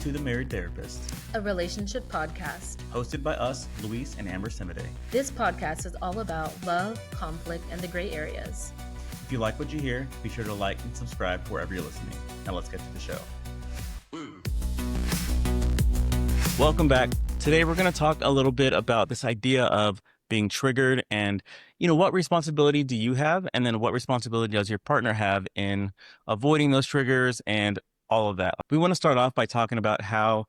to The Married Therapist, a relationship podcast hosted by us, Luis and Amber Simide. This podcast is all about love, conflict, and the gray areas. If you like what you hear, be sure to like and subscribe wherever you're listening. Now let's get to the show. Welcome back. Today we're going to talk a little bit about this idea of being triggered and, what responsibility do you have? And then what responsibility does your partner have in avoiding those triggers and all of that? We want to start off by talking about how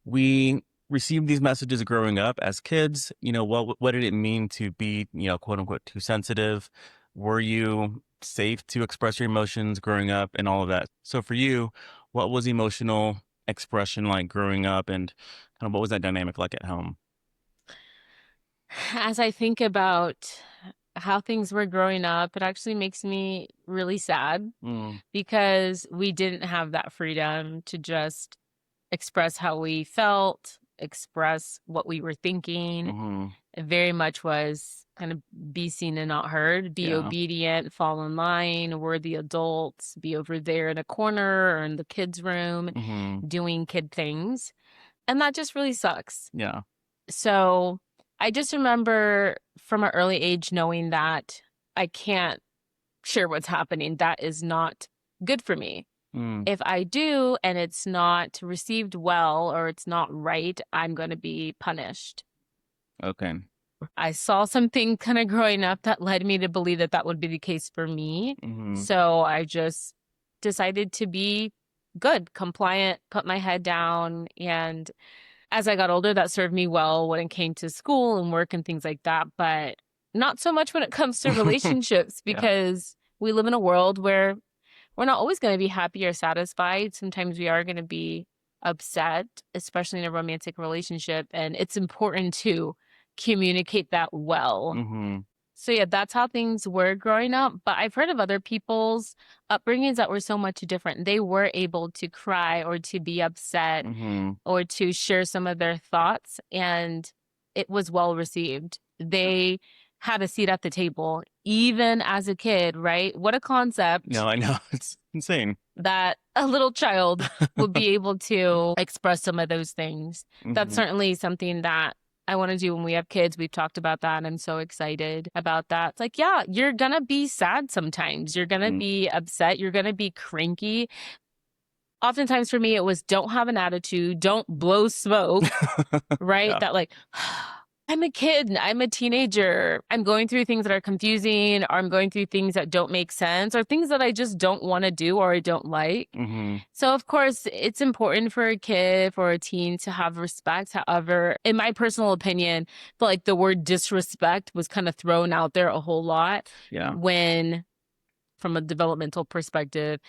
we received these messages growing up as kids. What did it mean to be, quote unquote, too sensitive? Were you safe to express your emotions growing up and all of that? So for you, what was emotional expression like growing up, and kind of what was that dynamic like at home? As I think about how things were growing up, it actually makes me really sad because we didn't have that freedom to just express how we felt, express what we were thinking. It very much was kind of be seen and not heard, be obedient, fall in line, we're the adults, be over there in a corner or in the kids' room doing kid things. And that just really sucks. Yeah. So I just remember from an early age knowing that I can't share what's happening. That is not good for me. If I do and it's not received well or it's not right, I'm going to be punished. Okay. I saw something kind of growing up that led me to believe that that would be the case for me. So I just decided to be good, compliant, put my head down. And as I got older, that served me well when it came to school and work and things like that. But not so much when it comes to relationships because we live in a world where we're not always going to be happy or satisfied. Sometimes we are going to be upset, especially in a romantic relationship. And it's important to communicate that well. So yeah, that's how things were growing up. But I've heard of other people's upbringings that were so much different. They were able to cry or to be upset or to share some of their thoughts, and it was well received. They had a seat at the table, even as a kid, right? What a concept. No, I know. It's insane. That a little child would be able to express some of those things. That's certainly something that I want to do when we have kids. We've talked about that, and I'm so excited about that. It's like, yeah, you're going to be sad sometimes. You're going to be upset. You're going to be cranky. Oftentimes for me, it was don't have an attitude, don't blow smoke, right? Yeah. That like, I'm a kid, I'm a teenager, I'm going through things that are confusing, or I'm going through things that don't make sense, or things that I just don't want to do or I don't like. So of course, it's important for a kid, for a teen to have respect. However, in my personal opinion, I feel like the word disrespect was kind of thrown out there a whole lot when, from a developmental perspective,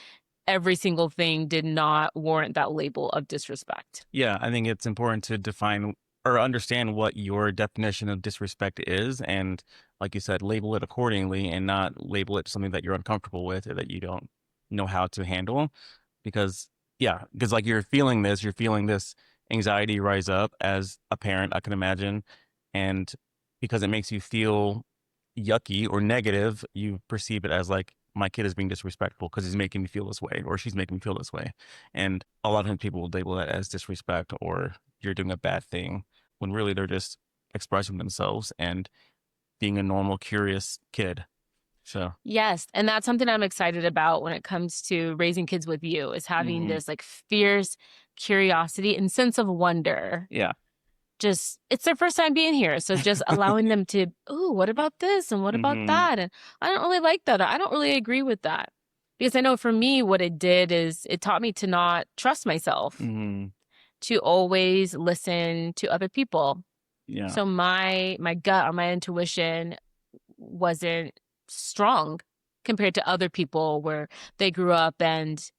every single thing did not warrant that label of disrespect. Yeah, I think it's important to define or understand what your definition of disrespect is, and like you said, label it accordingly and not label it something that you're uncomfortable with or that you don't know how to handle. Because like you're feeling this anxiety rise up as a parent, I can imagine. And because it makes you feel yucky or negative, you perceive it as like, my kid is being disrespectful because he's making me feel this way, or she's making me feel this way. And a lot of times people will label that as disrespect or you're doing a bad thing, when really they're just expressing themselves and being a normal, curious kid. So yes, and that's something I'm excited about when it comes to raising kids with you, is having this like fierce curiosity and sense of wonder. Yeah. Just, it's their first time being here. So just allowing them to, oh, what about this? And what about that? And I don't really like that. I don't really agree with that. Because I know for me, what it did is it taught me to not trust myself, to always listen to other people. Yeah. So my gut or my intuition wasn't strong compared to other people where they grew up and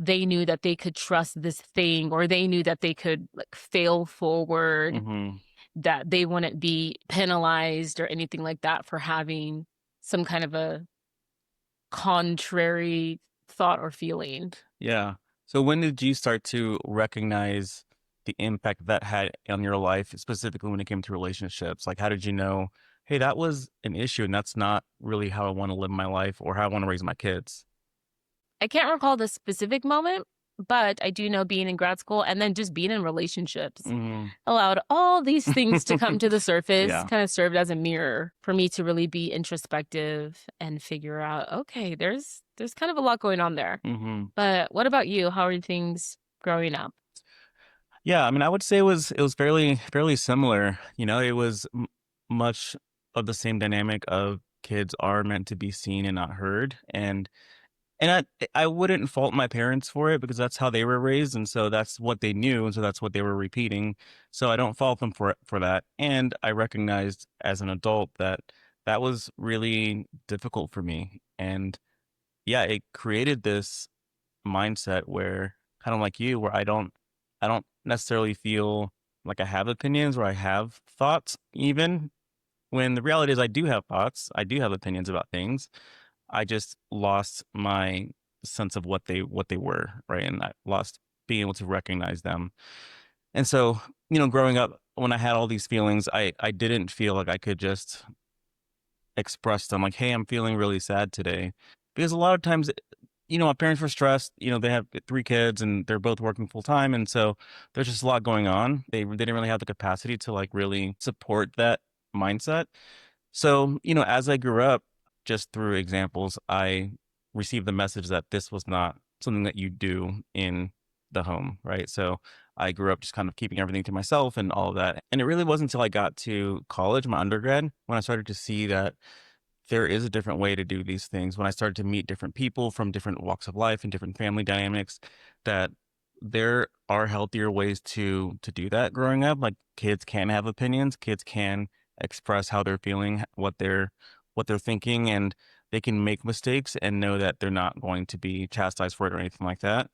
they knew that they could trust this thing, or they knew that they could like fail forward, that they wouldn't be penalized or anything like that for having some kind of a contrary thought or feeling. Yeah. So when did you start to recognize the impact that had on your life, specifically when it came to relationships? Like, how did you know, hey, that was an issue and that's not really how I want to live my life or how I want to raise my kids? I can't recall the specific moment, But I do know being in grad school and then just being in relationships Mhm. allowed all these things to come to the surface, Yeah. kind of served as a mirror for me to really be introspective and figure out, okay, there's kind of a lot going on there. Mhm. But what about you? How are things growing up? Yeah, I mean, I would say it was fairly similar. It was much of the same dynamic of kids are meant to be seen and not heard, and I wouldn't fault my parents for it because that's how they were raised, and so that's what they knew, and so that's what they were repeating. So I don't fault them for that. And I recognized as an adult that that was really difficult for me. And yeah, it created this mindset where kind of like you, where I don't necessarily feel like I have opinions or I have thoughts, even when the reality is I do have thoughts, I do have opinions about things. I just lost my sense of what they were, right? And I lost being able to recognize them. And so, growing up when I had all these feelings, I didn't feel like I could just express them like, "Hey, I'm feeling really sad today." Because a lot of times, my parents were stressed, they have 3 kids and they're both working full time, and so there's just a lot going on. They didn't really have the capacity to, like, really support that mindset. So, as I grew up, just through examples, I received the message that this was not something that you do in the home, right? So I grew up just kind of keeping everything to myself and all of that. And it really wasn't until I got to college, my undergrad, when I started to see that there is a different way to do these things. When I started to meet different people from different walks of life and different family dynamics, that there are healthier ways to do that growing up. Like kids can have opinions, kids can express how they're feeling, what they're thinking, and they can make mistakes and know that they're not going to be chastised for it or anything like that.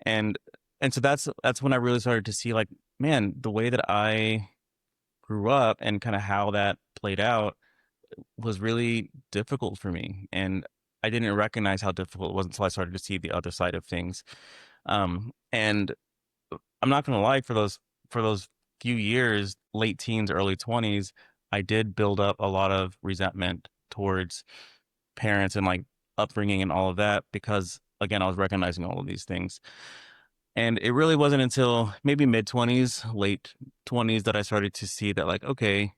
And and so that's when I really started to see like, man, the way that I grew up and kind of how that played out was really difficult for me, and I didn't recognize how difficult it was until I started to see the other side of things. And I'm not gonna lie, for those few years, late teens, early 20s, I did build up a lot of resentment towards parents and like upbringing and all of that because again, I was recognizing all of these things. And it really wasn't until maybe mid 20s, late 20s that I started to see that like, okay,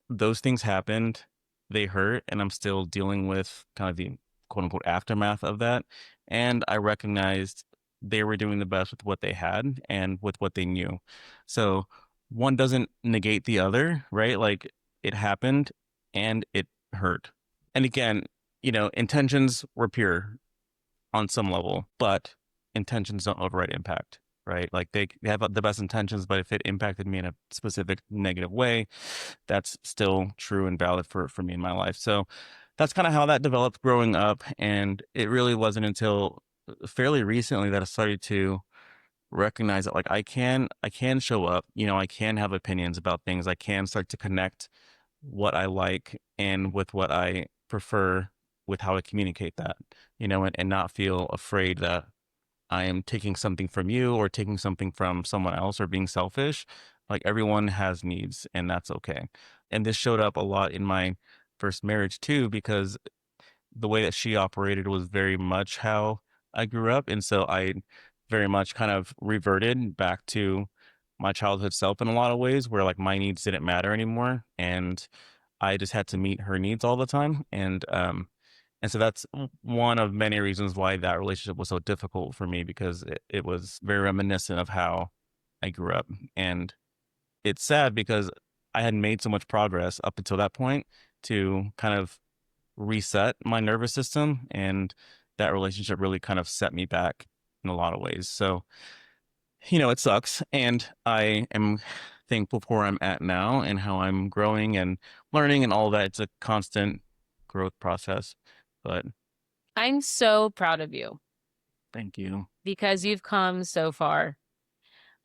those things happened, they hurt, and I'm still dealing with kind of the quote unquote aftermath of that. And I recognized they were doing the best with what they had and with what they knew. So one doesn't negate the other, right? Like it happened and it hurt. And again, intentions were pure on some level, but intentions don't override impact, right? Like they have the best intentions, but if it impacted me in a specific negative way, that's still true and valid for me in my life. So that's kind of how that developed growing up. And it really wasn't until fairly recently that I started to recognize that like I can show up, I can have opinions about things. I can start to connect what I like and with what I prefer with how I communicate that, and not feel afraid that I am taking something from you or taking something from someone else or being selfish. Like everyone has needs and that's okay. And this showed up a lot in my first marriage too, because the way that she operated was very much how I grew up. And so I very much kind of reverted back to my childhood self in a lot of ways where like my needs didn't matter anymore. And I just had to meet her needs all the time. And so that's one of many reasons why that relationship was so difficult for me because it was very reminiscent of how I grew up. And it's sad because I had made so much progress up until that point to kind of reset my nervous system. And that relationship really kind of set me back in a lot of ways. So, it sucks. And I am thankful for where I'm at now and how I'm growing and learning and all that. It's a constant growth process. But I'm so proud of you thank you. because you've come so far.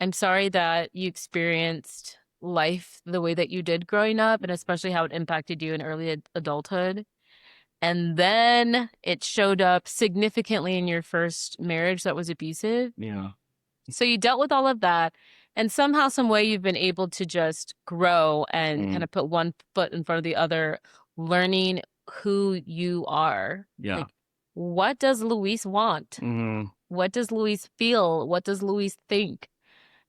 I'm sorry that you experienced life the way that you did growing up, and especially how it impacted you in early adulthood. And then it showed up significantly in your first marriage that was abusive. Yeah. So you dealt with all of that, and somehow, some way, you've been able to just grow and kind Mm, of put one foot in front of the other, learning who you are. yeah. Like what does Luis want? What does Luis feel? What does Luis think?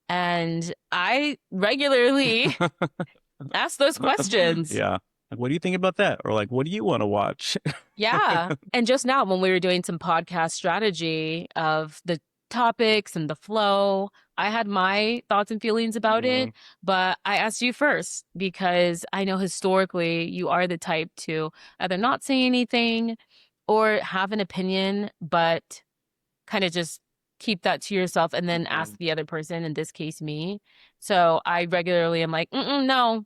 And I regularly ask those questions. Yeah. Like, what do you think about that? Or like, what do you want to watch? Yeah. And just now, when we were doing some podcast strategy of the topics and the flow, I had my thoughts and feelings about it, but I asked you first because I know historically you are the type to either not say anything or have an opinion, but kind of just keep that to yourself and then ask the other person, in this case, me. So I regularly am like, no,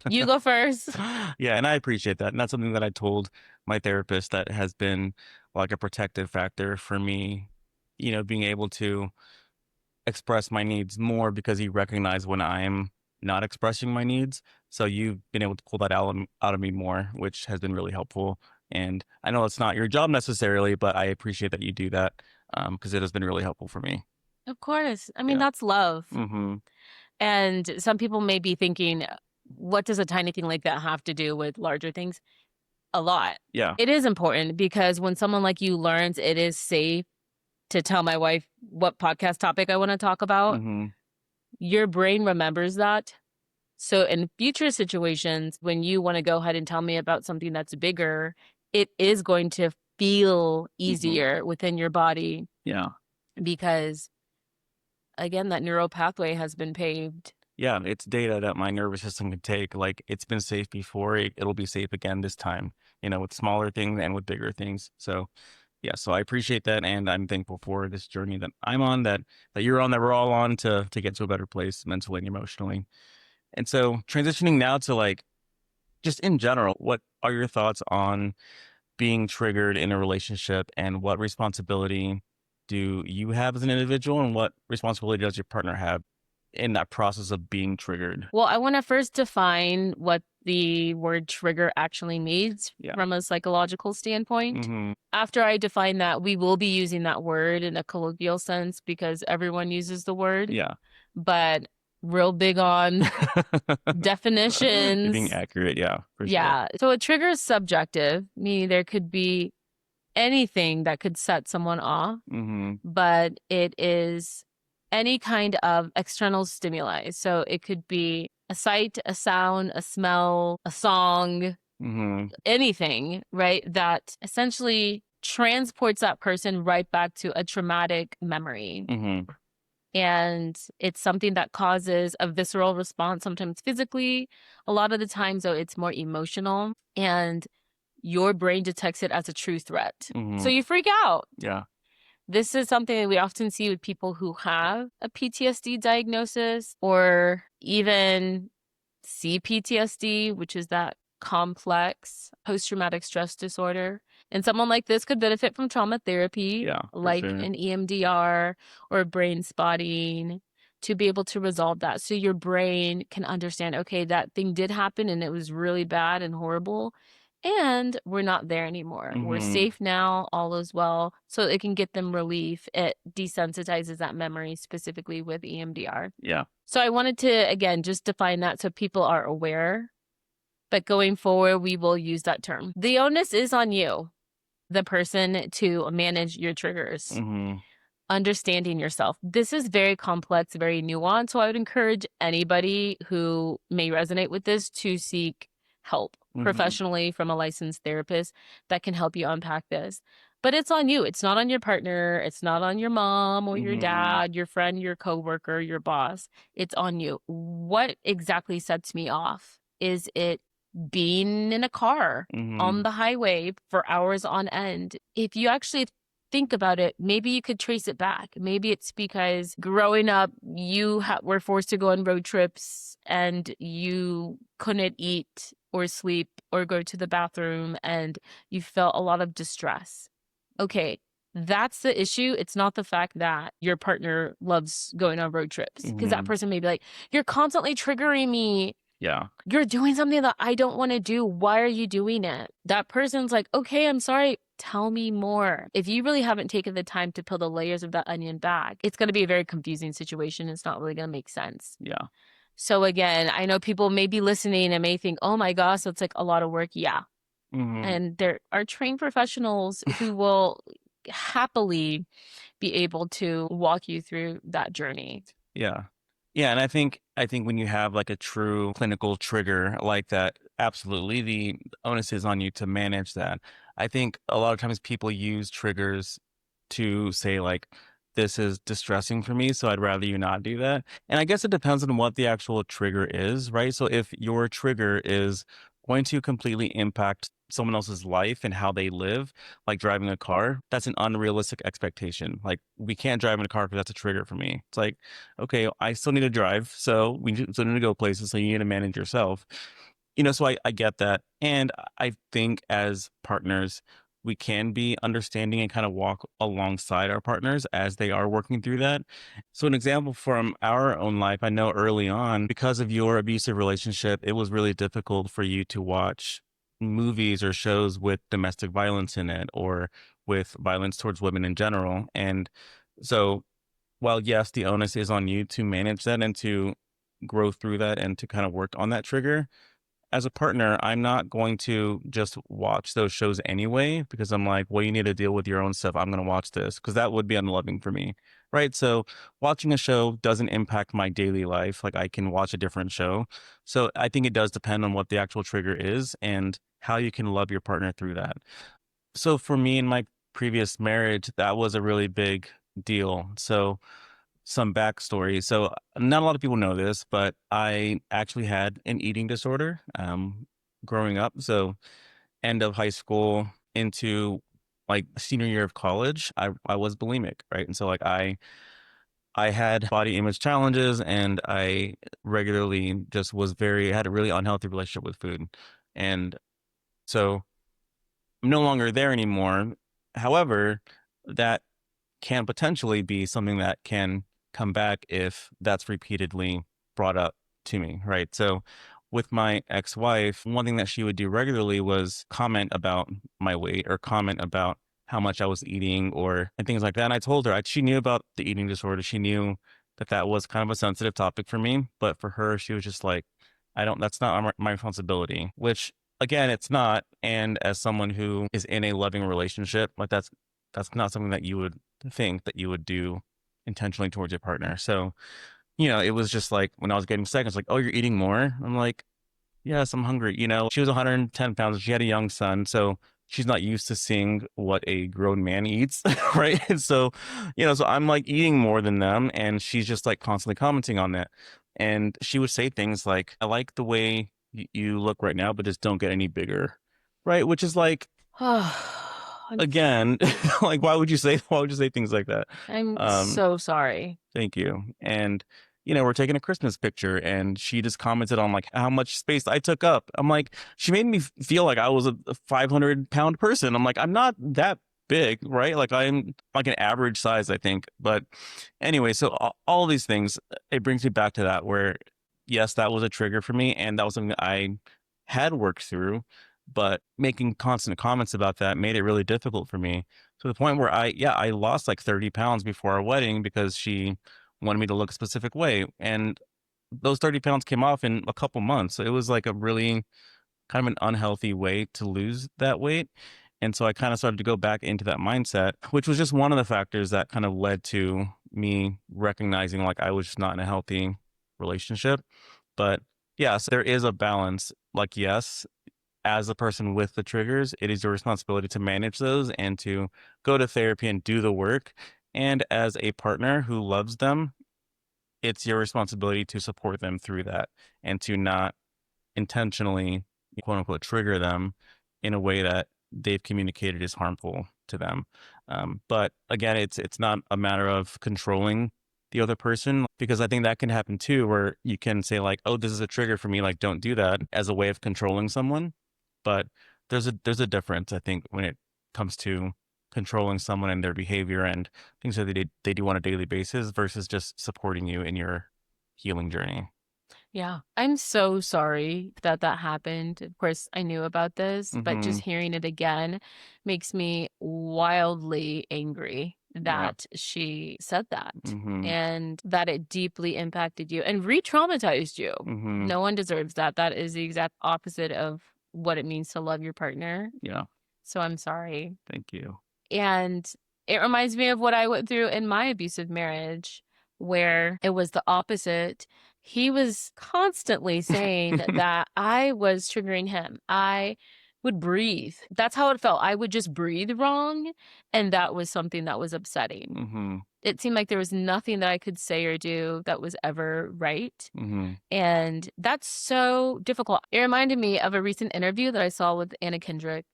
you go first. Yeah, and I appreciate that. And that's something that I told my therapist that has been like a protective factor for me, being able to express my needs more because he recognized when I'm not expressing my needs. So you've been able to pull that out of me more, which has been really helpful. And I know it's not your job necessarily, but I appreciate that you do that because it has been really helpful for me. Of course. I mean, that's love. Mm-hmm. And some people may be thinking, what does a tiny thing like that have to do with larger things? A lot. Yeah. It is important because when someone like you learns it is safe to tell my wife what podcast topic I want to talk about, your brain remembers that. So in future situations, when you want to go ahead and tell me about something that's bigger, it is going to feel easier within your body. Yeah. Because again, that neural pathway has been paved. Yeah, it's data that my nervous system can take. Like, it's been safe before, it'll be safe again this time, with smaller things and with bigger things. So yeah, so I appreciate that, and I'm thankful for this journey that I'm on, that you're on, that we're all on to get to a better place mentally and emotionally. And so transitioning now to like just in general, what are your thoughts on being triggered in a relationship, and what responsibility do you have as an individual, and what responsibility does your partner have in that process of being triggered? Well, I want to first define what the word trigger actually means from a psychological standpoint. After I define that, we will be using that word in a colloquial sense because everyone uses the word. Yeah. But real big on definitions. Being accurate, yeah. Yeah. Sure. So a trigger is subjective, meaning there could be anything that could set someone off, but it is any kind of external stimuli. So it could be a sight, a sound, a smell, a song, anything, right? That essentially transports that person right back to a traumatic memory. And it's something that causes a visceral response, sometimes physically. A lot of the times, though, it's more emotional. And your brain detects it as a true threat. So you freak out. Yeah. This is something that we often see with people who have a PTSD diagnosis or even CPTSD, which is that complex post-traumatic stress disorder. And someone like this could benefit from trauma therapy, like an EMDR or brain spotting, to be able to resolve that. So your brain can understand, okay, that thing did happen and it was really bad and horrible. And we're not there anymore. We're safe now, all is well. So it can get them relief. It desensitizes that memory, specifically with EMDR. Yeah. So I wanted to, again, just define that so people are aware. But going forward, we will use that term. The onus is on you, the person, to manage your triggers. Understanding yourself. This is very complex, very nuanced. So I would encourage anybody who may resonate with this to seek help professionally from a licensed therapist that can help you unpack this. But it's on you. It's not on your partner. It's not on your mom or your dad, your friend, your coworker, your boss. It's on you. What exactly sets me off? Is it being in a car on the highway for hours on end? If you actually think about it, maybe you could trace it back. Maybe it's because growing up, you were forced to go on road trips and you couldn't eat or sleep or go to the bathroom and you felt a lot of distress. Okay, that's the issue. It's not the fact that your partner loves going on road trips, because that person may be like, you're constantly triggering me. Yeah. You're doing something that I don't want to do. Why are you doing it? That person's like, okay, I'm sorry. Tell me more. If you really haven't taken the time to peel the layers of that onion back, it's going to be a very confusing situation. It's not really going to make sense. Yeah. So again, I know people may be listening and may think, oh my gosh, it's like a lot of work. Yeah. And there are trained professionals who will happily be able to walk you through that journey. Yeah. Yeah, and I think when you have like a true clinical trigger like that, absolutely the onus is on you to manage that. I think a lot of times people use triggers to say like this is distressing for me, so I'd rather you not do that. And I guess it depends on what the actual trigger is, right? So if your trigger is going to completely impact someone else's life and how they live, like driving a car, that's an unrealistic expectation. Like we can't drive in a car because that's a trigger for me. It's like, okay, I still need to drive, so still need to go places, so you need to manage yourself. So I get that. And I think as partners, we can be understanding and kind of walk alongside our partners as they are working through that. So, an example from our own life, I know early on, because of your abusive relationship, it was really difficult for you to watch movies or shows with domestic violence in it or with violence towards women in general. And so, while yes, the onus is on you to manage that and to grow through that and to kind of work on that trigger, as a partner, I'm not going to just watch those shows anyway because I'm like, well, you need to deal with your own stuff. I'm going to watch this because that would be unloving for me. Right. So watching a show doesn't impact my daily life. Like I can watch a different show. So I think it does depend on what the actual trigger is and how you can love your partner through that. So for me in my previous marriage, that was a really big deal. So some backstory. So not a lot of people know this, but I actually had an eating disorder growing up. So end of high school into like senior year of college, I was bulimic, right? And so like I had body image challenges and I regularly just had a really unhealthy relationship with food. And so I'm no longer there anymore. However, that can potentially be something that can come back if that's repeatedly brought up to me, right? So with my ex-wife, one thing that she would do regularly was comment about my weight or comment about how much I was eating or and things like that. And I told her she knew about the eating disorder. She knew that that was kind of a sensitive topic for me, but for her, she was just like, I don't, that's not my responsibility, which again, it's not. And as someone who is in a loving relationship, like that's not something that you would think that you would do intentionally towards your partner. So, it was just like when I was getting sick, it's like, oh, you're eating more. I'm like, yes, I'm hungry. She was 110 pounds. And she had a young son. So she's not used to seeing what a grown man eats. Right. And so, so I'm like eating more than them. And she's just like constantly commenting on that. And she would say things like, I like the way you look right now, but just don't get any bigger. Right. Which is like, again, like why would you say things like that? I'm Um, so sorry. Thank you. And we're taking a Christmas picture and she just commented on like how much space I took up. I'm like, she made me feel like I was a 500-pound person. I'm like, I'm not that big, right? Like I'm like an average size, I think. But anyway, so all these things, it brings me back to that where yes, that was a trigger for me and that was something that I had worked through, but making constant comments about that made it really difficult for me to the point where I lost like 30 pounds before our wedding because she wanted me to look a specific way. And those 30 pounds came off in a couple months. So it was like a really kind of an unhealthy way to lose that weight. And so I kind of started to go back into that mindset, which was just one of the factors that kind of led to me recognizing like I was just not in a healthy relationship. But yeah, so there is a balance. Like, yes, as a person with the triggers, it is your responsibility to manage those and to go to therapy and do the work. And as a partner who loves them, it's your responsibility to support them through that and to not intentionally, quote unquote, trigger them in a way that they've communicated is harmful to them. But again, it's not a matter of controlling the other person because I think that can happen too, where you can say like, "Oh, this is a trigger for me. Like, don't do that," as a way of controlling someone. But there's a difference, I think, when it comes to controlling someone and their behavior and things that they do on a daily basis versus just supporting you in your healing journey. Yeah. I'm so sorry that that happened. Of course, I knew about this, but Mm-hmm. just hearing it again makes me wildly angry Yeah. that she said that Mm-hmm. and that it deeply impacted you and re traumatized you. Mm-hmm. No one deserves that. That is the exact opposite of what it means to love your partner. Yeah. So I'm sorry. Thank you. And it reminds me of what I went through in my abusive marriage, where it was the opposite. He was constantly saying that I was triggering him. I would breathe. That's how it felt. I would just breathe wrong. And that was something that was upsetting. Mm-hmm. It seemed like there was nothing that I could say or do that was ever right. Mm-hmm. And that's so difficult. It reminded me of a recent interview that I saw with Anna Kendrick,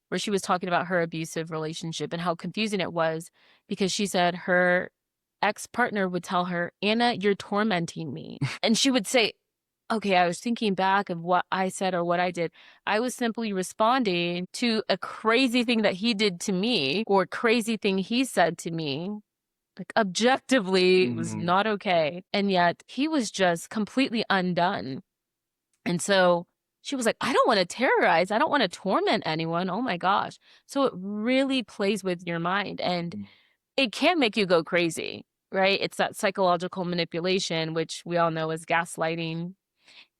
where she was talking about her abusive relationship and how confusing it was, because she said her ex-partner would tell her, Anna, you're tormenting me. And she would say, okay, I was thinking back of what I said or what I did. I was simply responding to a crazy thing that he did to me, or crazy thing he said to me. Like, objectively, it was not okay. And yet he was just completely undone. And so she was like, I don't want to terrorize. I don't want to torment anyone. Oh my gosh. So it really plays with your mind, and it can make you go crazy, right? It's that psychological manipulation, which we all know is gaslighting.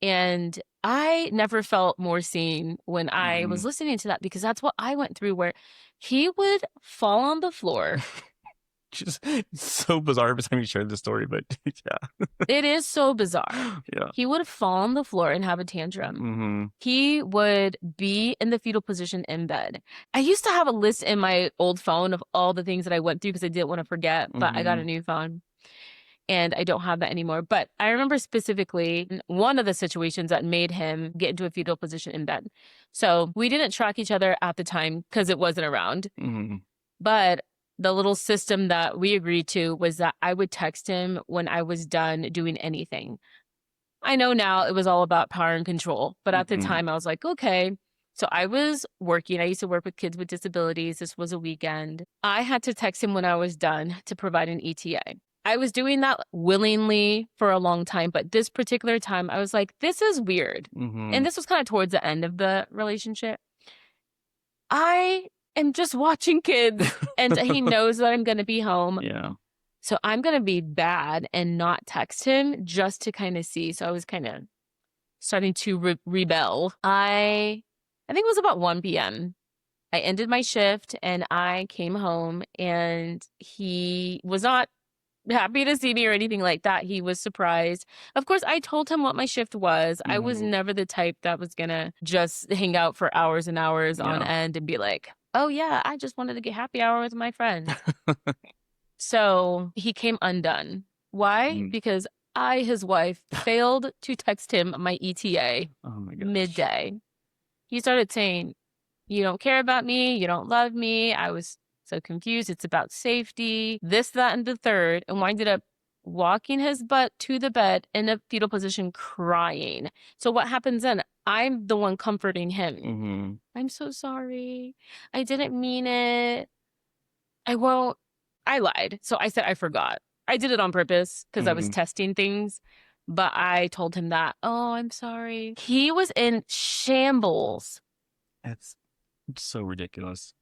And I never felt more seen when I was listening to that, because that's what I went through, where he would fall on the floor. Just so bizarre every time you share the story, but yeah. It is so bizarre. Yeah. He would fall on the floor and have a tantrum. He would be in the fetal position in bed. I used to have a list in my old phone of all the things that I went through because I didn't want to forget, but I got a new phone and I don't have that anymore. But I remember specifically one of the situations that made him get into a fetal position in bed. So we didn't track each other at the time because it wasn't around. But the little system that we agreed to was that I would text him when I was done doing anything. I know now it was all about power and control, but at the time I was like, okay. So I was working. I used to work with kids with disabilities. This was a weekend. I had to text him when I was done to provide an ETA. I was doing that willingly for a long time, but this particular time I was like, this is weird. And this was kind of towards the end of the relationship. I am just watching kids and he knows that I'm going to be home. Yeah. So I'm going to be bad and not text him just to kind of see. So I was kind of starting to rebel. I think it was about 1 p.m. I ended my shift and I came home, and he was not happy to see me or anything like that. He was surprised. Of course, I told him what my shift was. I was never the type that was going to just hang out for hours and hours on end and be like, oh yeah, I just wanted to get happy hour with my friends. So he came undone. Why? Because I, his wife, failed to text him my ETA midday. He started saying, you don't care about me. You don't love me. I was so confused. It's about safety, this, that, and the third, and winded up walking his butt to the bed in a fetal position crying. So what happens then? I'm the one comforting him. I'm so sorry. I didn't mean it. I won't. I lied. So I said I forgot. I did it on purpose because I was testing things. But I told him that, oh, I'm sorry. He was in shambles. That's so ridiculous.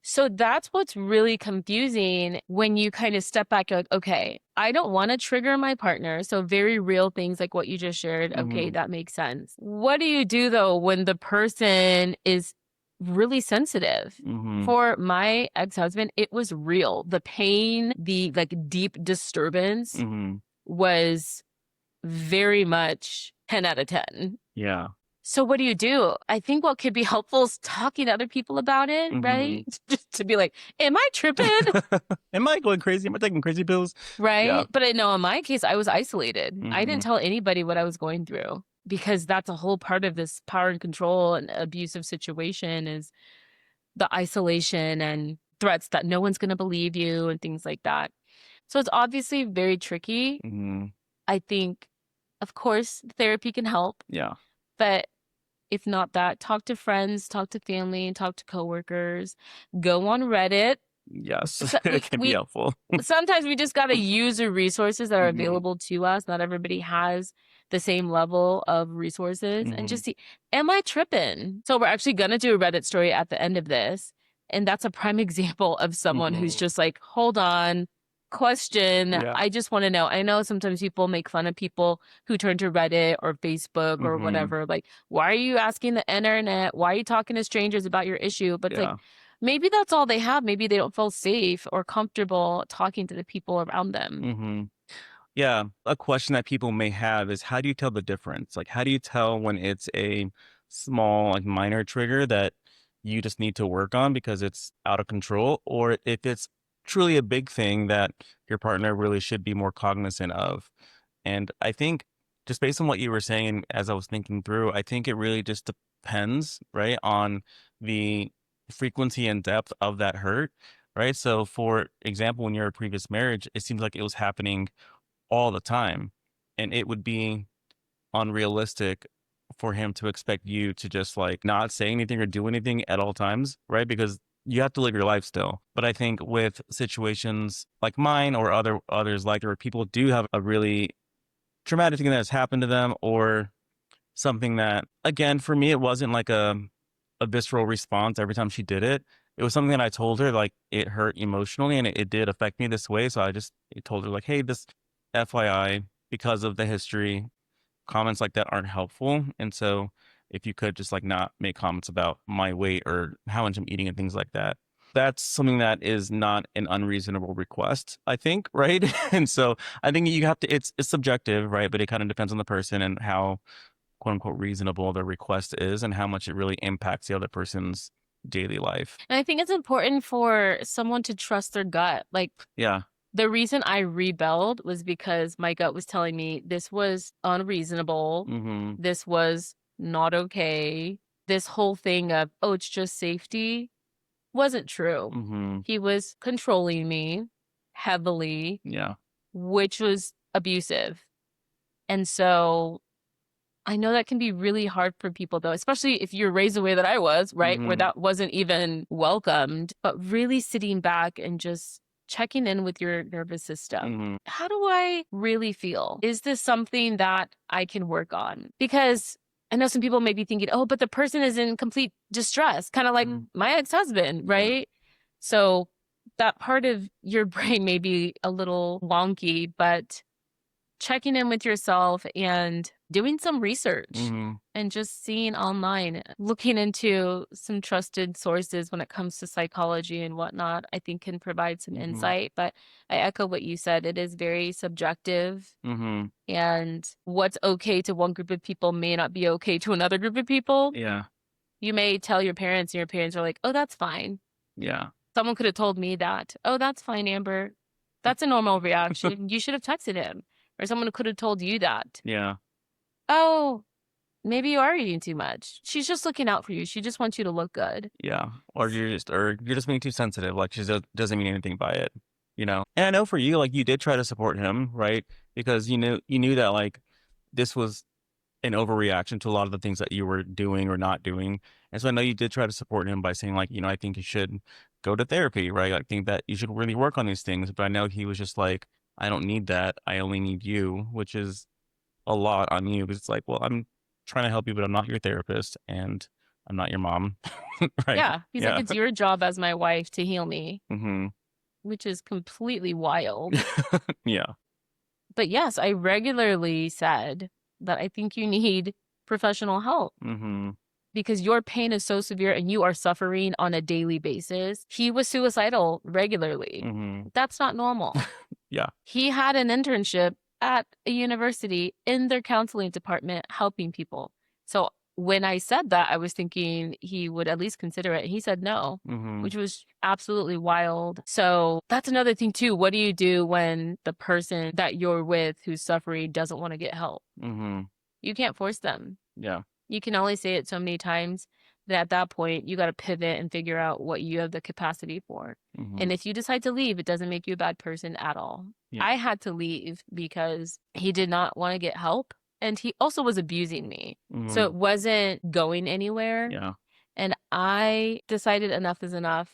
So that's what's really confusing when you kind of step back. You're like, okay, I don't want to trigger my partner. So very real things like what you just shared. Okay, that makes sense. What do you do though when the person is really sensitive? For my ex-husband, it was real. The pain, the like deep disturbance was very much 10 out of 10. Yeah. So what do? I think what could be helpful is talking to other people about it, right? Just to be like, am I tripping? Am I going crazy? Am I taking crazy pills? Right? Yeah. But I know in my case, I was isolated. I didn't tell anybody what I was going through, because that's a whole part of this power and control and abusive situation is the isolation and threats that no one's going to believe you and things like that. So it's obviously very tricky. I think, of course, therapy can help. Yeah. But if not that, talk to friends, talk to family, talk to coworkers, go on Reddit. Yes, it can be helpful. Sometimes we just got to use the resources that are available to us. Not everybody has the same level of resources, and just see, am I tripping? So we're actually going to do a Reddit story at the end of this. And that's a prime example of someone who's just like, hold on, question. Yeah. I just want to know. I know sometimes people make fun of people who turn to Reddit or Facebook or whatever. Like, why are you asking the internet? Why are you talking to strangers about your issue? But it's like, maybe that's all they have. Maybe they don't feel safe or comfortable talking to the people around them. Yeah, a question that people may have is how do you tell the difference? Like, how do you tell when it's a small, like minor trigger that you just need to work on because it's out of control, or if it's truly a big thing that your partner really should be more cognizant of? And I think just based on what you were saying, as I was thinking through, I think it really just depends, right, on the frequency and depth of that hurt, right? So, for example, when you're a previous marriage, it seems like it was happening all the time. And it would be unrealistic for him to expect you to just like not say anything or do anything at all times, right? Because you have to live your life still. But I think with situations like mine or others like, or people do have a really traumatic thing that has happened to them, or something that, again, for me, it wasn't like a visceral response every time she did it. It was something that I told her, like, it hurt emotionally and it did affect me this way. So I just told her, like, hey, this FYI, because of the history, comments like that aren't helpful. And so if you could just like not make comments about my weight or how much I'm eating and things like that. That's something that is not an unreasonable request, I think, right? And so I think you have to, it's subjective, right? But it kind of depends on the person and how quote unquote reasonable their request is and how much it really impacts the other person's daily life. And I think it's important for someone to trust their gut. Like, Yeah. the reason I rebelled was because my gut was telling me this was unreasonable. This was not okay. This whole thing of, oh, it's just safety wasn't true. He was controlling me heavily, Yeah. which was abusive. And so I know that can be really hard for people, though, especially if you're raised the way that I was, right? Where that wasn't even welcomed. But really sitting back and just checking in with your nervous system. How do I really feel? Is this something that I can work on? Because I know some people may be thinking, oh, but the person is in complete distress, kind of like my ex-husband, right? So that part of your brain may be a little wonky, but checking in with yourself and doing some research and just seeing online, looking into some trusted sources when it comes to psychology and whatnot, I think can provide some insight. But I echo what you said. It is very subjective. And what's okay to one group of people may not be okay to another group of people. Yeah. You may tell your parents and your parents are like, oh, that's fine. Yeah. Someone could have told me that, oh, that's fine, Amber. That's a normal reaction. You should have texted him. Or someone could have told you that. Yeah. Oh, maybe you are eating too much. She's just looking out for you. She just wants you to look good. Yeah. Or you're just being too sensitive. Like she doesn't mean anything by it, you know? And I know for you, like you did try to support him, right? Because you knew that like this was an overreaction to a lot of the things that you were doing or not doing. And so I know you did try to support him by saying like, I think you should go to therapy, right? I think that you should really work on these things. But I know he was just like, I don't need that. I only need you, which is a lot on you. Because it's like, well, I'm trying to help you, but I'm not your therapist and I'm not your mom. Right. Yeah. He's Yeah. like, it's your job as my wife to heal me, Mm-hmm. which is completely wild. Yeah. But yes, I regularly said that I think you need professional help. Because your pain is so severe and you are suffering on a daily basis. He was suicidal regularly. That's not normal. Yeah. He had an internship at a university in their counseling department helping people. So when I said that, I was thinking he would at least consider it. He said no, which was absolutely wild. So that's another thing too. What do you do when the person that you're with who's suffering doesn't want to get help? You can't force them. Yeah. You can only say it so many times that at that point you got to pivot and figure out what you have the capacity for. And if you decide to leave, it doesn't make you a bad person at all. Yeah. I had to leave because he did not want to get help. And he also was abusing me. So it wasn't going anywhere. Yeah. And I decided enough is enough.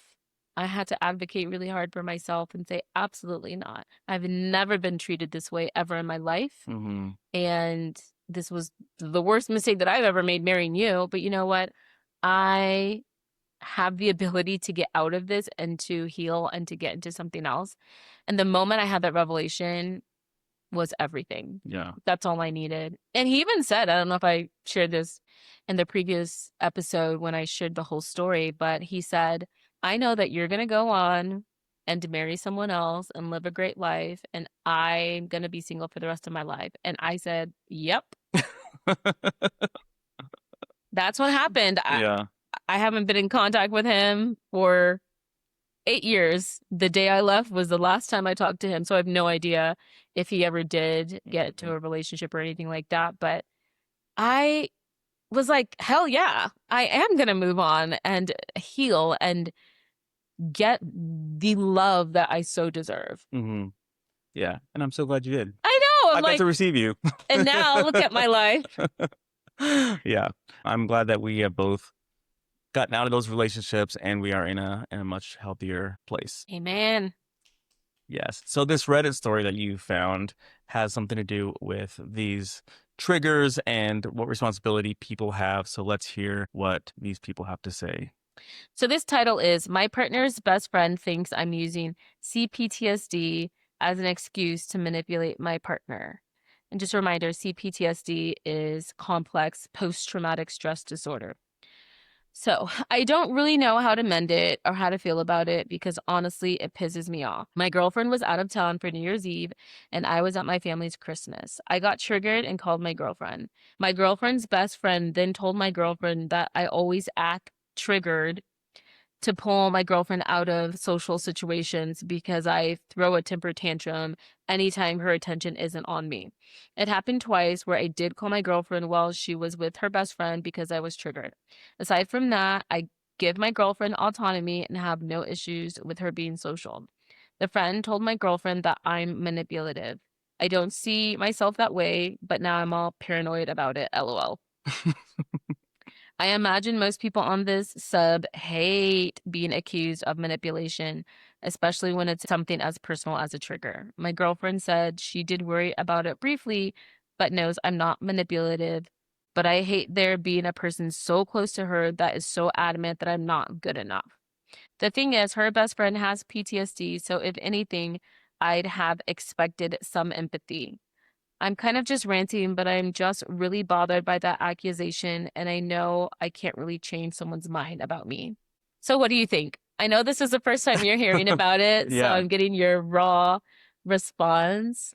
I had to advocate really hard for myself and say, absolutely not. I've never been treated this way ever in my life. And this was the worst mistake that I've ever made marrying you. But you know what? I have the ability to get out of this and to heal and to get into something else. And the moment I had that revelation was everything. Yeah. That's all I needed. And he even said, I don't know if I shared this in the previous episode when I shared the whole story, but he said, I know that you're going to go on and marry someone else and live a great life, and I'm going to be single for the rest of my life. And I said, yep. That's what happened. Yeah. I haven't been in contact with him for 8 years. The day I left was the last time I talked to him. So I have no idea if he ever did get to a relationship or anything like that. But I was like, hell yeah, I am going to move on and heal and get the love that I so deserve. Mm-hmm. Yeah. And I'm so glad you did. I know. I got to receive you. And now look at my life. Yeah. I'm glad that we have both gotten out of those relationships and we are in a much healthier place. Amen. Yes. So this Reddit story that you found has something to do with these triggers and what responsibility people have. So let's hear what these people have to say. So this title is My Partner's Best Friend Thinks I'm Using CPTSD as an Excuse to Manipulate My Partner. And just a reminder, CPTSD is complex post-traumatic stress disorder. So I don't really know how to mend it or how to feel about it because honestly, it pisses me off. My girlfriend was out of town for New Year's Eve and I was at my family's Christmas. I got triggered and called my girlfriend. My girlfriend's best friend then told my girlfriend that I always act triggered to pull my girlfriend out of social situations because I throw a temper tantrum anytime her attention isn't on me. It happened twice where I did call my girlfriend while she was with her best friend because I was triggered. Aside from that, I give my girlfriend autonomy and have no issues with her being social. The friend told my girlfriend that I'm manipulative. I don't see myself that way, but now I'm all paranoid about it, lol. I imagine most people on this sub hate being accused of manipulation, especially when it's something as personal as a trigger. My girlfriend said she did worry about it briefly, but knows I'm not manipulative. But I hate there being a person so close to her that is so adamant that I'm not good enough. The thing is, her best friend has PTSD, so if anything, I'd have expected some empathy. I'm kind of just ranting, but I'm just really bothered by that accusation, and I know I can't really change someone's mind about me. So, what do you think? I know this is the first time you're hearing about it, so Yeah. I'm getting your raw response.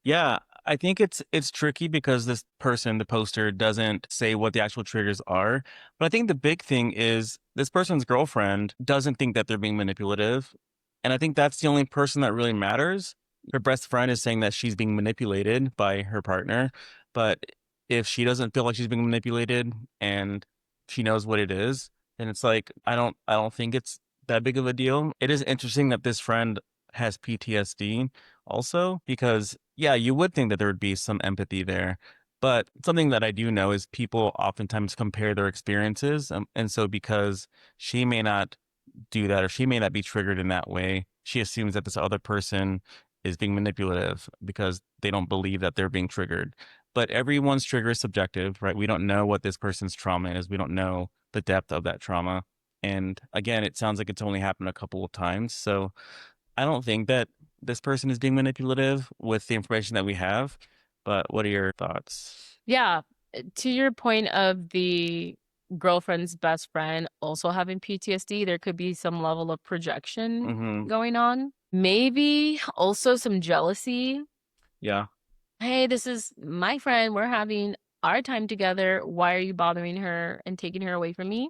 Yeah, I think it's tricky because this person, the poster, doesn't say what the actual triggers are. But I think the big thing is this person's girlfriend doesn't think that they're being manipulative. And I think that's the only person that really matters. Her best friend is saying that she's being manipulated by her partner. But if she doesn't feel like she's being manipulated and she knows what it is, then it's like I don't think it's that big of a deal. It is interesting that this friend has PTSD also because yeah, you would think that there would be some empathy there. But something that I do know is people oftentimes compare their experiences. And so because she may not do that or she may not be triggered in that way, she assumes that this other person is being manipulative because they don't believe that they're being triggered. But everyone's trigger is subjective, right? We don't know what this person's trauma is. We don't know the depth of that trauma. And again, it sounds like it's only happened a couple of times. So I don't think that this person is being manipulative with the information that we have. But what are your thoughts? Yeah, to your point of the girlfriend's best friend also having PTSD, there could be some level of projection going on. Maybe also some jealousy. Yeah. Hey, this is my friend. We're having our time together. Why are you bothering her and taking her away from me?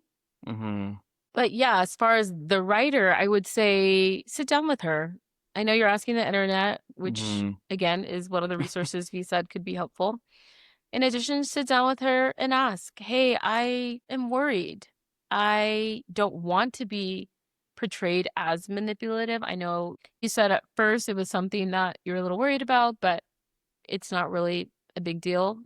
But yeah, as far as the writer, I would say sit down with her. I know you're asking the internet, which again is one of the resources he said could be helpful. In addition, sit down with her and ask, hey, I am worried. I don't want to be portrayed as manipulative. I know you said at first it was something that you're a little worried about, but it's not really a big deal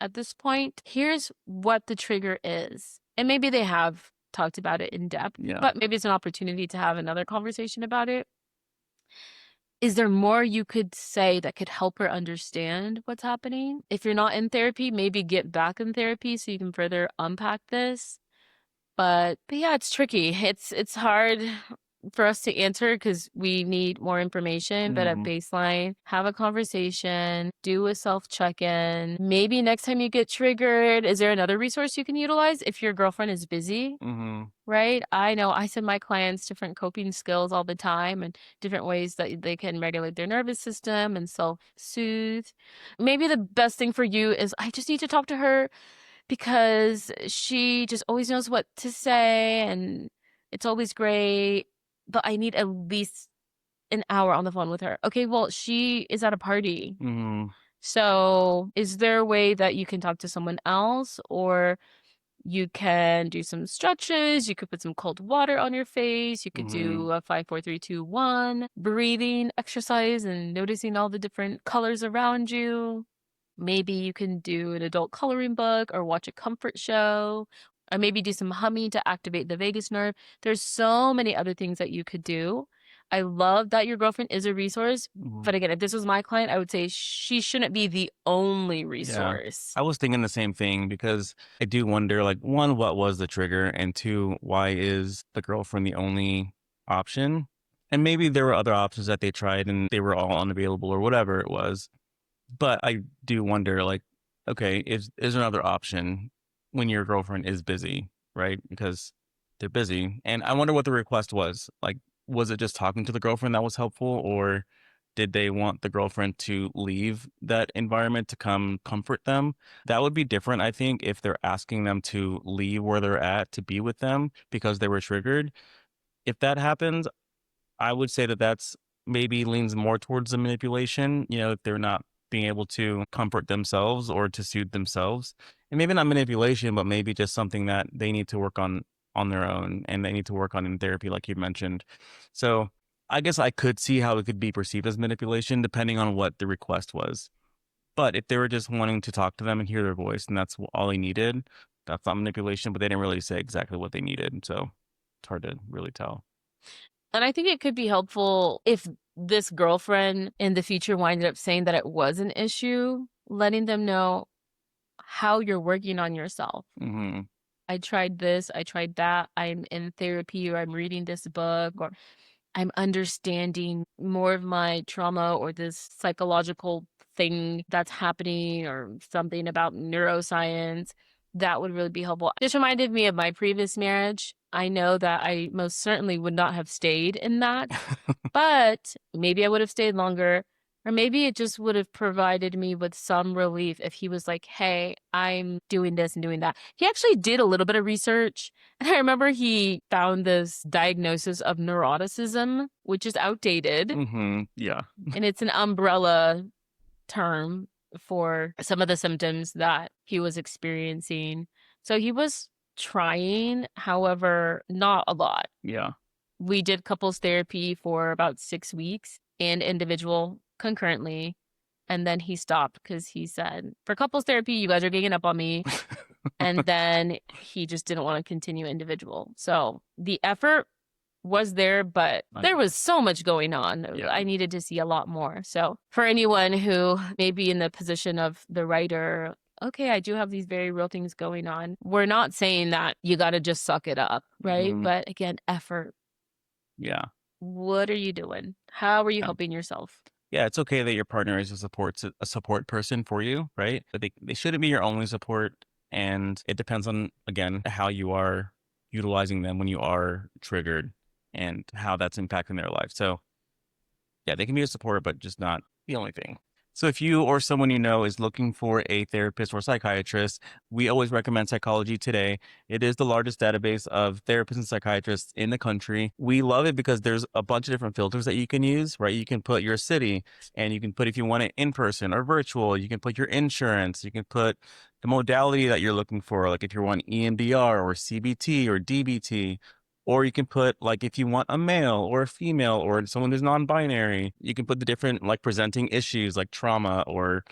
at this point. Here's what the trigger is. And maybe they have talked about it in depth, but maybe it's an opportunity to have another conversation about it. Is there more you could say that could help her understand what's happening? If you're not in therapy, maybe get back in therapy so you can further unpack this. But yeah, it's tricky. It's hard for us to answer because we need more information. But at baseline, have a conversation, do a self check-in. Maybe next time you get triggered, is there another resource you can utilize if your girlfriend is busy? Right? I know I send my clients different coping skills all the time and different ways that they can regulate their nervous system and self-soothe. Maybe the best thing for you is I just need to talk to her because she just always knows what to say and it's always great, but I need at least an hour on the phone with her. Okay, well, she is at a party. So is there a way that you can talk to someone else, or you can do some stretches, you could put some cold water on your face, you could do a 5 4 3 2 1 breathing exercise and noticing all the different colors around you. Maybe you can do an adult coloring book or watch a comfort show, or maybe do some humming to activate the vagus nerve. There's so many other things that you could do. I love that your girlfriend is a resource, but again, if this was my client, I would say she shouldn't be the only Yeah. resource. I was thinking the same thing because I do wonder, like, one, what was the trigger? And two, why is the girlfriend the only option? And maybe there were other options that they tried and they were all unavailable or whatever it was. But I do wonder, like, okay, is there another option when your girlfriend is busy, right? Because they're busy. And I wonder what the request was. Like, was it just talking to the girlfriend that was helpful, or did they want the girlfriend to leave that environment to come comfort them? That would be different, I think, if they're asking them to leave where they're at to be with them because they were triggered. If that happens, I would say that that's maybe leans more towards the manipulation, if they're not being able to comfort themselves or to soothe themselves. And maybe not manipulation, but maybe just something that they need to work on their own and they need to work on in therapy, like you mentioned. So I guess I could see how it could be perceived as manipulation depending on what the request was. But if they were just wanting to talk to them and hear their voice and that's all they needed, that's not manipulation, but they didn't really say exactly what they needed. So it's hard to really tell. And I think it could be helpful if this girlfriend in the future winded up saying that it was an issue, letting them know how you're working on yourself. I tried this, I tried that, I'm in therapy, or I'm reading this book, or I'm understanding more of my trauma or this psychological thing that's happening, or something about neuroscience. That would really be helpful. This reminded me of my previous marriage. I know that I most certainly would not have stayed in that, but maybe I would have stayed longer. Or maybe it just would have provided me with some relief if he was like, hey, I'm doing this and doing that. He actually did a little bit of research. And I remember he found this diagnosis of neuroticism, which is outdated. Yeah. And it's an umbrella term for some of the symptoms that he was experiencing. So he was trying, however, not a lot. Yeah. We did couples therapy for about 6 weeks and individual concurrently. And then he stopped because he said, for couples therapy, you guys are ganging up on me. And then he just didn't want to continue individual. So the effort was there, but there was so much going on. Yeah. I needed to see a lot more. So for anyone who may be in the position of the writer, okay, I do have these very real things going on. We're not saying that you got to just suck it up, right? But again, effort. Yeah. What are you doing? How are you helping yourself? Yeah, it's okay that your partner is a support person for you, right? But they shouldn't be your only support. And it depends on, again, how you are utilizing them when you are triggered and how that's impacting their life. So yeah, they can be a support, but just not the only thing. So if you or someone you know is looking for a therapist or psychiatrist, we always recommend Psychology Today. It is the largest database of therapists and psychiatrists in the country. We love it because there's a bunch of different filters that you can use, right? You can put your city, and you can put if you want it in person or virtual. You can put your insurance. You can put the modality that you're looking for, like if you want EMDR or CBT or DBT. Or you can put, like, if you want a male or a female or someone who's non-binary, you can put the different, like, presenting issues like trauma or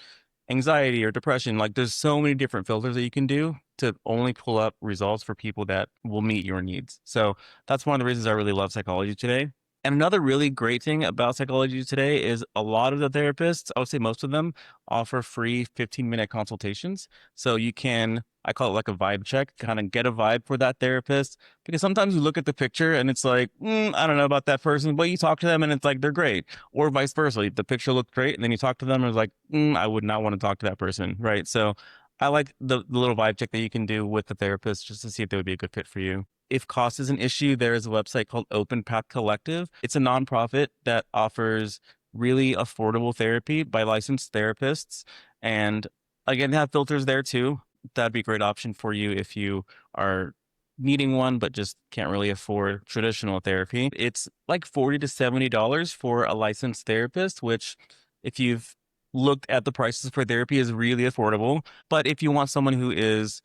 anxiety or depression. Like, there's so many different filters that you can do to only pull up results for people that will meet your needs. So that's one of the reasons I really love Psychology Today. And another really great thing about psychology today is a lot of the therapists, I would say most of them, offer free 15-minute consultations. So you can, I call it like a vibe check, kind of get a vibe for that therapist. Because sometimes you look at the picture and it's like, I don't know about that person, but you talk to them and it's like they're great. Or vice versa. The picture looked great and then you talk to them and it's like, I would not want to talk to that person. Right. So I like the little vibe check that you can do with the therapist just to see if they would be a good fit for you. If cost is an issue, there is a website called Open Path Collective. It's a nonprofit that offers really affordable therapy by licensed therapists. And again, they have filters there too. That'd be a great option for you if you are needing one, but just can't really afford traditional therapy. It's like $40 to $70 for a licensed therapist, which if you've looked at the prices for therapy is really affordable. But if you want someone who is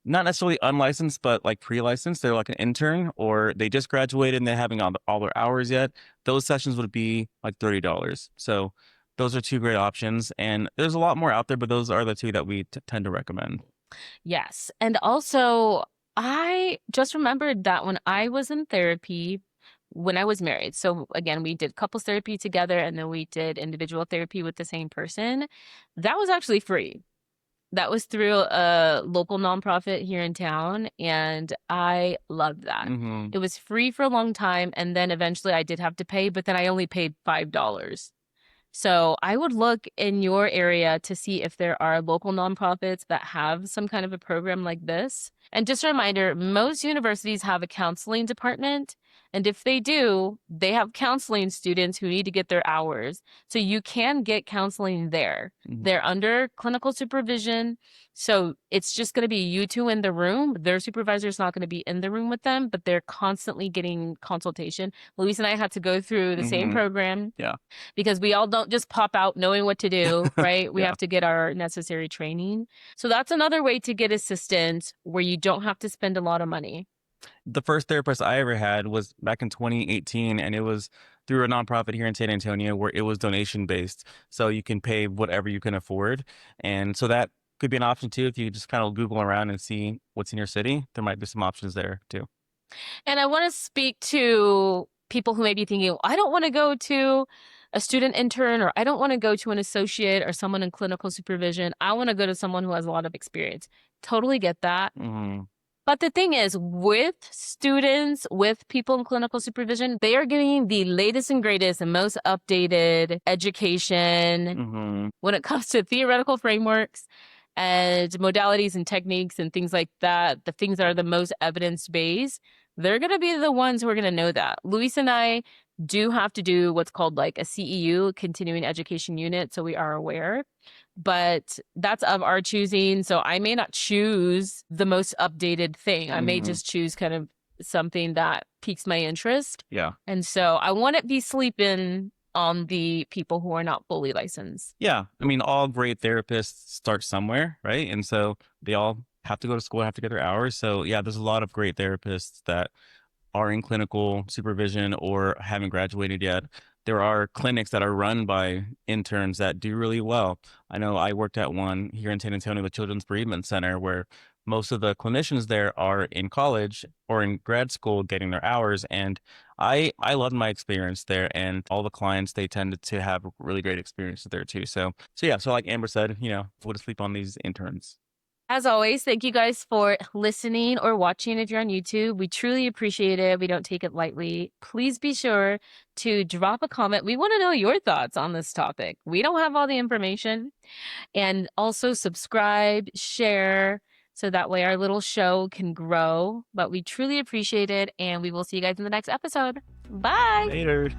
not necessarily unlicensed, but like pre-licensed, they're like an intern or they just graduated and they're having all their hours yet, those sessions would be like $30. So those are two great options. And there's a lot more out there, but those are the two that we tend to recommend. Yes. And also, I just remembered that when I was in therapy, when I was married, so again, we did couples therapy together and then we did individual therapy with the same person. That was actually free. That was through a local nonprofit here in town, and I loved that. It was free for a long time, and then eventually I did have to pay, but then I only paid $5. So I would look in your area to see if there are local nonprofits that have some kind of a program like this. And just a reminder, most universities have a counseling department. And if they do, they have counseling students who need to get their hours. So you can get counseling there. They're under clinical supervision. So it's just going to be you two in the room. Their supervisor's not going to be in the room with them, but they're constantly getting consultation. Luis and I had to go through the same program. Yeah. Because we all don't just pop out knowing what to do, right? We have to get our necessary training. So that's another way to get assistance where you don't have to spend a lot of money. The first therapist I ever had was back in 2018, and it was through a nonprofit here in San Antonio where it was donation based. So you can pay whatever you can afford. And so that could be an option too. If you just kind of Google around and see what's in your city, there might be some options there too. And I want to speak to people who may be thinking, I don't want to go to a student intern, or I don't want to go to an associate or someone in clinical supervision. I want to go to someone who has a lot of experience. Totally get that. But the thing is, with students, with people in clinical supervision, they are getting the latest and greatest and most updated education when it comes to theoretical frameworks and modalities and techniques and things like that, the things that are the most evidence-based. They're going to be the ones who are going to know that. Luis and I do have to do what's called like a CEU, continuing education unit, so we are aware. But that's of our choosing. So I may not choose the most updated thing. I may just choose kind of something that piques my interest. Yeah. And so I want to be sleeping on the people who are not fully licensed. Yeah. I mean, all great therapists start somewhere, right? And so they all have to go to school, have to get their hours. So yeah, there's a lot of great therapists that are in clinical supervision or haven't graduated yet. There are clinics that are run by interns that do really well. I know I worked at one here in San Antonio, the Children's Bereavement Center, where most of the clinicians there are in college or in grad school getting their hours. And I loved my experience there, and all the clients, they tended to have really great experiences there too. So yeah, so like Amber said, go to sleep on these interns. As always, thank you guys for listening or watching if you're on YouTube. We truly appreciate it. We don't take it lightly. Please be sure to drop a comment. We want to know your thoughts on this topic. We don't have all the information. And also subscribe, share, so that way our little show can grow. But we truly appreciate it, and we will see you guys in the next episode. Bye. Later.